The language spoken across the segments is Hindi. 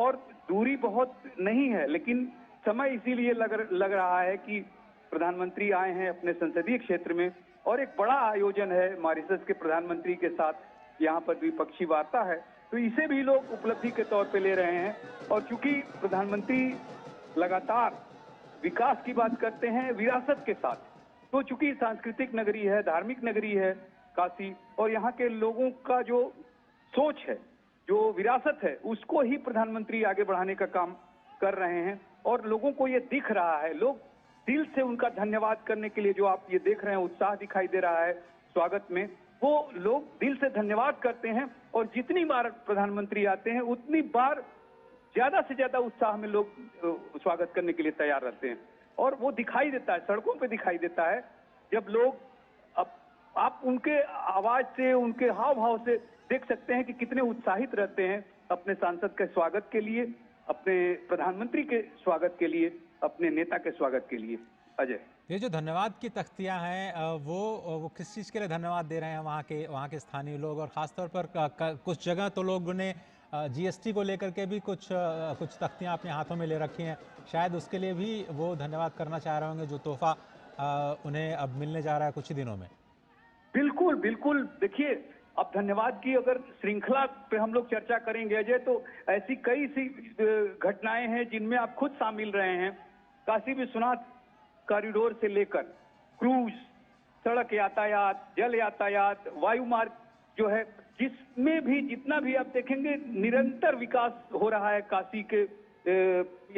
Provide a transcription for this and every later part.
और दूरी बहुत नहीं है, लेकिन समय इसीलिए लग रहा है कि प्रधानमंत्री आए हैं अपने संसदीय क्षेत्र में और एक बड़ा आयोजन है मॉरिशस के प्रधानमंत्री के साथ। यहाँ पर द्विपक्षीय वार्ता है, तो इसे भी लोग उपलब्धि के तौर पे ले रहे हैं। और चूंकि प्रधानमंत्री लगातार विकास की बात करते हैं विरासत के साथ, तो चूंकि सांस्कृतिक नगरी है, धार्मिक नगरी है काशी, और यहाँ के लोगों का जो सोच है, जो विरासत है, उसको ही प्रधानमंत्री आगे बढ़ाने का काम कर रहे हैं। और लोगों को ये दिख रहा है, लोग दिल से उनका धन्यवाद करने के लिए, जो आप ये देख रहे हैं उत्साह दिखाई दे रहा है स्वागत में, वो लोग दिल से धन्यवाद करते हैं। और जितनी बार प्रधानमंत्री आते हैं उतनी बार ज्यादा से ज्यादा उत्साह में लोग स्वागत करने के लिए तैयार रहते हैं। और वो दिखाई देता है, सड़कों पे दिखाई देता है, जब लोग आप उनके आवाज से, उनके हाव भाव से देख सकते हैं कि कितने उत्साहित रहते हैं अपने सांसद के स्वागत के लिए, अपने प्रधानमंत्री के स्वागत के लिए, अपने नेता के स्वागत के लिए। अजय, ये जो धन्यवाद की तख्तियां हैं वो किस चीज़ के लिए धन्यवाद दे रहे हैं वहाँ के स्थानीय लोग? और ख़ासतौर पर कुछ जगह तो लोगों ने जीएसटी को लेकर के भी कुछ तख्तियां अपने हाथों में ले रखी हैं, शायद उसके लिए भी वो धन्यवाद करना चाह रहे होंगे, जो तोहफा उन्हें अब मिलने जा रहा है कुछ ही दिनों में। बिल्कुल बिल्कुल। देखिए, अब धन्यवाद की अगर श्रृंखला पे हम लोग चर्चा करेंगे अजय, तो ऐसी कई सी घटनाएं हैं जिनमें आप खुद शामिल रहे हैं। काशी विश्वनाथ कॉरिडोर से लेकर क्रूज, सड़क यातायात, जल यातायात, वायु मार्ग जो है, जिसमें भी जितना भी आप देखेंगे निरंतर विकास हो रहा है काशी के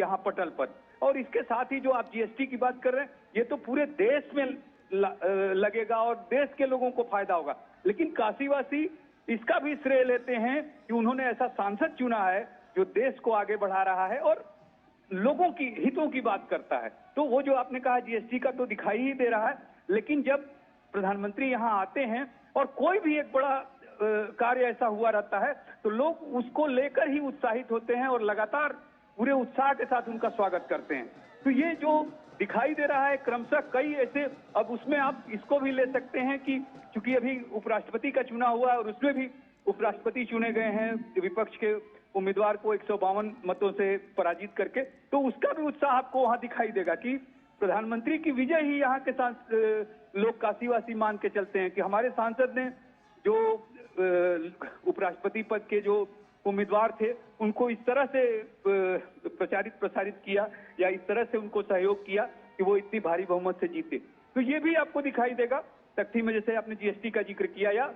यहाँ पटल पर। और इसके साथ ही जो आप जीएसटी की बात कर रहे हैं, ये तो पूरे देश में लगेगा और देश के लोगों को फायदा होगा। लेकिन काशीवासी इसका भी श्रेय लेते हैं कि उन्होंने ऐसा सांसद चुना है जो देश को आगे बढ़ा रहा है और लोगों की हितों की बात करता है। तो वो जो आपने कहा जीएसटी का, तो दिखाई ही दे रहा है। लेकिन जब प्रधानमंत्री यहाँ आते हैं और कोई भी एक बड़ा कार्य ऐसा हुआ रहता है, तो लोग उसको लेकर ही उत्साहित होते हैं और लगातार पूरे उत्साह के साथ उनका स्वागत करते हैं। तो ये जो दिखाई दे रहा है क्रमशः कई ऐसे, अब उसमें आप इसको भी ले सकते हैं कि चूंकि अभी उपराष्ट्रपति का चुनाव हुआ और उसमें भी उपराष्ट्रपति चुने गए हैं विपक्ष के उम्मीदवार को 152 मतों से पराजित करके, तो उसका भी उत्साह आपको वहां दिखाई देगा कि प्रधानमंत्री की विजय ही यहाँ के लोग काशीवासी मान के चलते हैं कि हमारे सांसद ने जो उपराष्ट्रपति पद के जो उम्मीदवार थे उनको इस तरह से प्रसारित किया या इस तरह से उनको सहयोग किया कि वो इतनी भारी बहुमत से जीते। तो ये भी आपको दिखाई देगा तख्ती में, जैसे आपने जीएसटी का जिक्र किया, या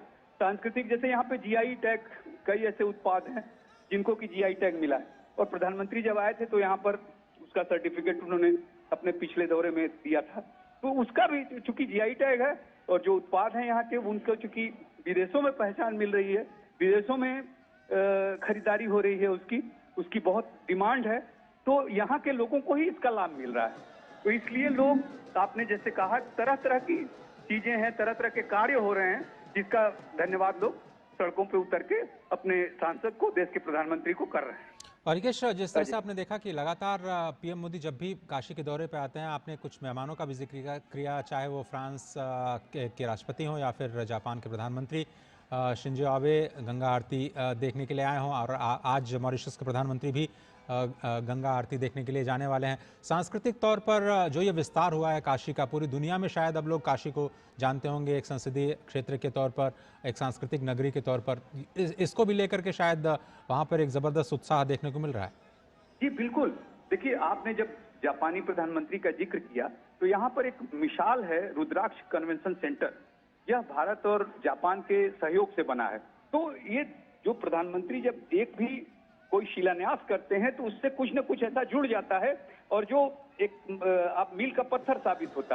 सांस्कृतिक, जैसे यहाँ पे जीआई टैग, कई ऐसे उत्पाद हैं जिनको की जीआई टैग मिला है। और प्रधानमंत्री जब आए थे तो यहाँ पर उसका सर्टिफिकेट उन्होंने अपने पिछले दौरे में दिया था, तो उसका भी चूंकि जीआई टैग है और जो उत्पाद है यहाँ के, उनको चूंकि विदेशों में पहचान मिल रही है, विदेशों में खरीदारी हो रही है, उसकी बहुत डिमांड है, तो यहाँ के लोगों को ही इसका लाभ मिल रहा है। तो इसलिए लोग, आपने जैसे कहा, तरह तरह की चीजें हैं, तरह तरह के कार्य हो रहे हैं, जिसका धन्यवाद लोग सड़कों पे उतर के अपने सांसद को, देश के प्रधानमंत्री को कर रहे हैं। और यश, जिस तरह से आपने देखा कि लगातार पीएम मोदी जब भी काशी के दौरे पे आते हैं, आपने कुछ मेहमानों का भी जिक्र किया, चाहे वो फ्रांस के राष्ट्रपति हों या फिर जापान के प्रधानमंत्री शिंजो आबे गंगा आरती देखने के लिए आए हों, और आज मॉरिशस के प्रधानमंत्री भी गंगा आरती देखने के लिए जाने वाले हैं। सांस्कृतिक तौर पर जो ये विस्तार हुआ है काशी का, पूरी दुनिया में शायद अब लोग काशी को जानते होंगे एक संसदीय क्षेत्र के तौर पर, एक सांस्कृतिक नगरी के तौर पर, इसको भी लेकर के शायद वहाँ पर एक ज़बरदस्त उत्साह देखने को मिल रहा है। जी बिल्कुल। देखिए, आपने जब जापानी प्रधानमंत्री का जिक्र किया, तो यहाँ पर एक मिसाल है रुद्राक्ष कन्वेंशन सेंटर। यह भारत और जापान के सहयोग से बना है। तो ये जो प्रधानमंत्री जब एक भी कोई शिलान्यास करते हैं तो उससे कुछ न कुछ ऐसा जुड़ जाता है और जो एक आप मील का पत्थर साबित होता है।